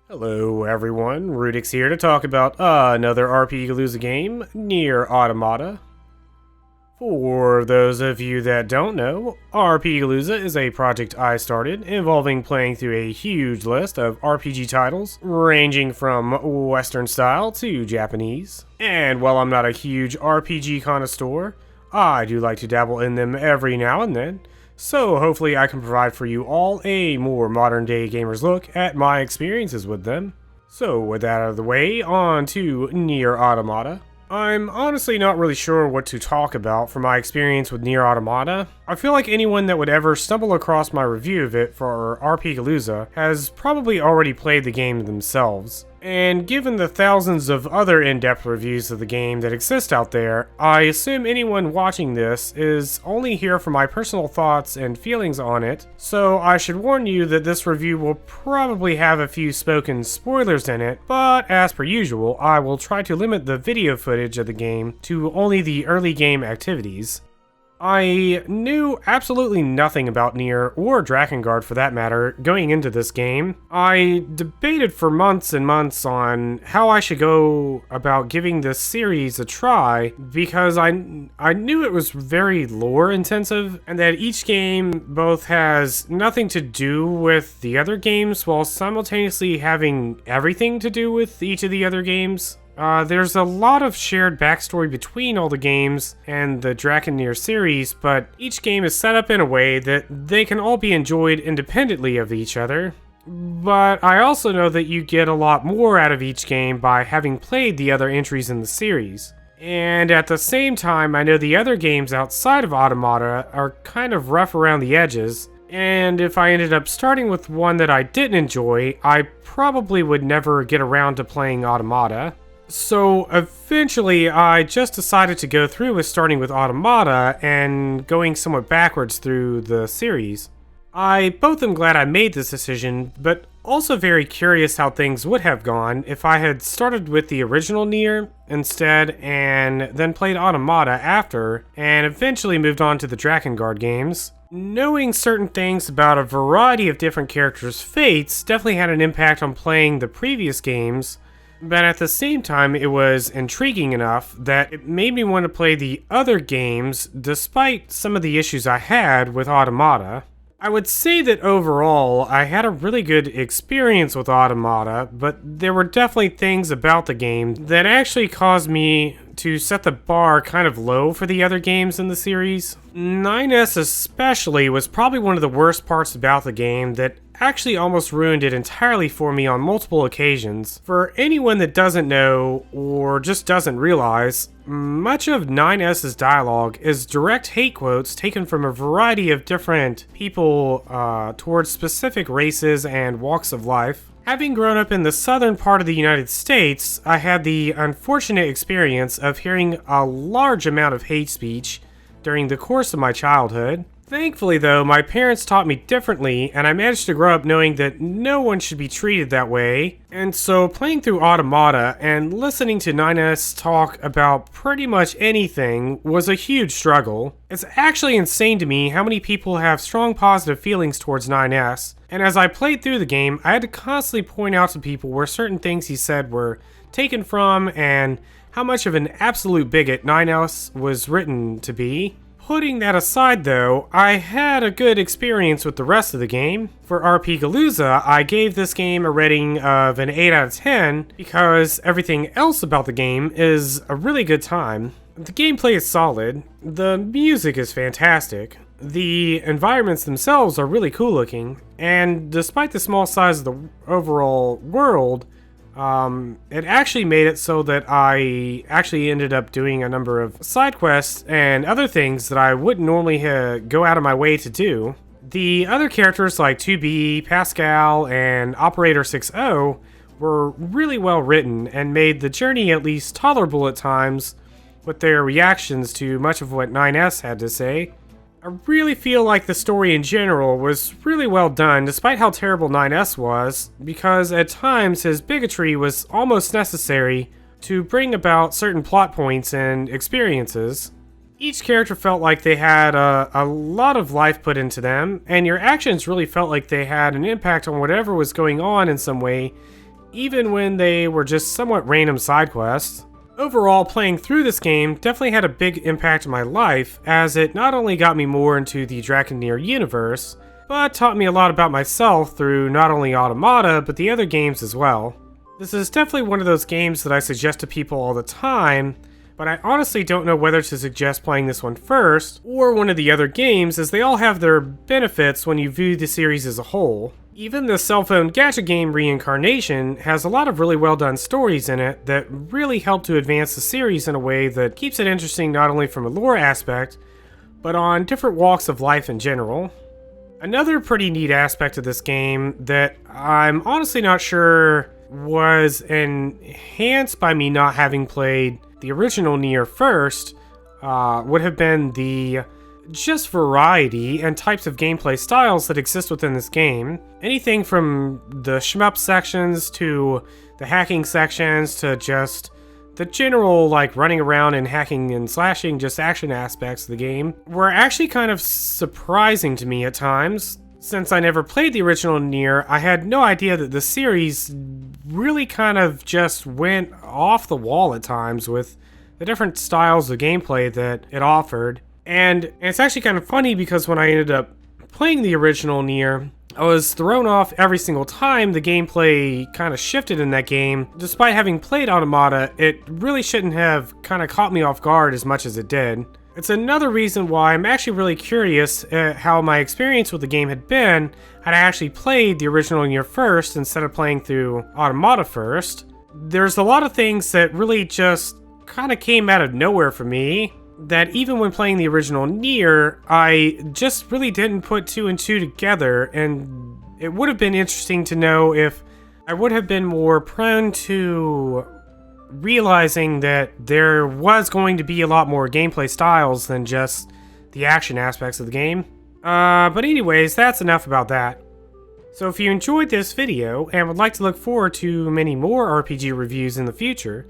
Hello everyone, rudyxx here to talk about another RPGalooza game, Nier Automata. For those of you that don't know, RPGalooza is a project I started involving playing through a huge list of RPG titles, ranging from Western style to Japanese. And while I'm not a huge RPG connoisseur, I do like to dabble in them every now and then. So hopefully I can provide for you all a more modern day gamer's look at my experiences with them. So with that out of the way, on to Nier Automata. I'm honestly not really sure what to talk about from my experience with Nier Automata. I feel like anyone that would ever stumble across my review of it for RPGalooza has probably already played the game themselves. And given the thousands of other in-depth reviews of the game that exist out there, I assume anyone watching this is only here for my personal thoughts and feelings on it, so I should warn you that this review will probably have a few spoken spoilers in it, but as per usual, I will try to limit the video footage of the game to only the early game activities. I knew absolutely nothing about Nier, or Drakengard for that matter, going into this game. I debated for months and months on how I should go about giving this series a try, because I knew it was very lore intensive, and that each game both has nothing to do with the other games, while simultaneously having everything to do with each of the other games. There's a lot of shared backstory between all the games and the Nier series, but each game is set up in a way that they can all be enjoyed independently of each other. But I also know that you get a lot more out of each game by having played the other entries in the series. And at the same time, I know the other games outside of Automata are kind of rough around the edges, and if I ended up starting with one that I didn't enjoy, I probably would never get around to playing Automata. So eventually I just decided to go through with starting with Automata and going somewhat backwards through the series. I both am glad I made this decision, but also very curious how things would have gone if I had started with the original Nier instead and then played Automata after, and eventually moved on to the Drakengard games. Knowing certain things about a variety of different characters' fates definitely had an impact on playing the previous games, but at the same time, it was intriguing enough that it made me want to play the other games despite some of the issues I had with Automata. I would say that overall, I had a really good experience with Automata, but there were definitely things about the game that actually caused me to set the bar kind of low for the other games in the series. 9S especially was probably one of the worst parts about the game that actually almost ruined it entirely for me on multiple occasions. For anyone that doesn't know, or just doesn't realize, much of 9S's dialogue is direct hate quotes taken from a variety of different people towards specific races and walks of life. Having grown up in the southern part of the United States, I had the unfortunate experience of hearing a large amount of hate speech during the course of my childhood. Thankfully though, my parents taught me differently, and I managed to grow up knowing that no one should be treated that way. And so playing through Automata and listening to 9S talk about pretty much anything was a huge struggle. It's actually insane to me how many people have strong positive feelings towards 9S, and as I played through the game, I had to constantly point out to people where certain things he said were taken from and how much of an absolute bigot 9S was written to be. Putting that aside though, I had a good experience with the rest of the game. For RPGalooza, I gave this game a rating of an 8 out of 10 because everything else about the game is a really good time. The gameplay is solid, the music is fantastic, the environments themselves are really cool looking, and despite the small size of the overall world, it actually made it so that I actually ended up doing a number of side quests and other things that I wouldn't normally go out of my way to do. The other characters like 2B, Pascal, and Operator 6.0 were really well written and made the journey at least tolerable at times with their reactions to much of what 9S had to say. I really feel like the story in general was really well done despite how terrible 9S was, because at times his bigotry was almost necessary to bring about certain plot points and experiences. Each character felt like they had a lot of life put into them, and your actions really felt like they had an impact on whatever was going on in some way, even when they were just somewhat random side quests. Overall, playing through this game definitely had a big impact on my life, as it not only got me more into the Nier universe, but taught me a lot about myself through not only Automata, but the other games as well. This is definitely one of those games that I suggest to people all the time, but I honestly don't know whether to suggest playing this one first, or one of the other games, as they all have their benefits when you view the series as a whole. Even the cell phone gacha game Reincarnation has a lot of really well done stories in it that really help to advance the series in a way that keeps it interesting not only from a lore aspect, but on different walks of life in general. Another pretty neat aspect of this game that I'm honestly not sure was enhanced by me not having played the original Nier first would have been the just variety and types of gameplay styles that exist within this game. Anything from the shmup sections to the hacking sections to just the general running around and hacking and slashing just action aspects of the game were actually kind of surprising to me at times. Since I never played the original Nier, I had no idea that the series really kind of just went off the wall at times with the different styles of gameplay that it offered. And it's actually kind of funny because when I ended up playing the original Nier, I was thrown off every single time the gameplay kind of shifted in that game. Despite having played Automata, it really shouldn't have kind of caught me off guard as much as it did. It's another reason why I'm actually really curious at how my experience with the game had been had I actually played the original Nier first instead of playing through Automata first. There's a lot of things that really just kind of came out of nowhere for me, that even when playing the original Nier, I just really didn't put two and two together, and it would have been interesting to know if I would have been more prone to realizing that there was going to be a lot more gameplay styles than just the action aspects of the game. But anyways, that's enough about that. So if you enjoyed this video and would like to look forward to many more RPG reviews in the future,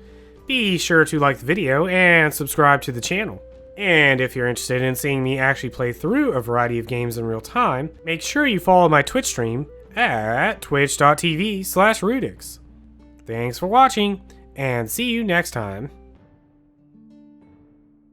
be sure to like the video and subscribe to the channel. And if you're interested in seeing me actually play through a variety of games in real time, make sure you follow my Twitch stream at twitch.tv/rudyxx. Thanks for watching, and see you next time.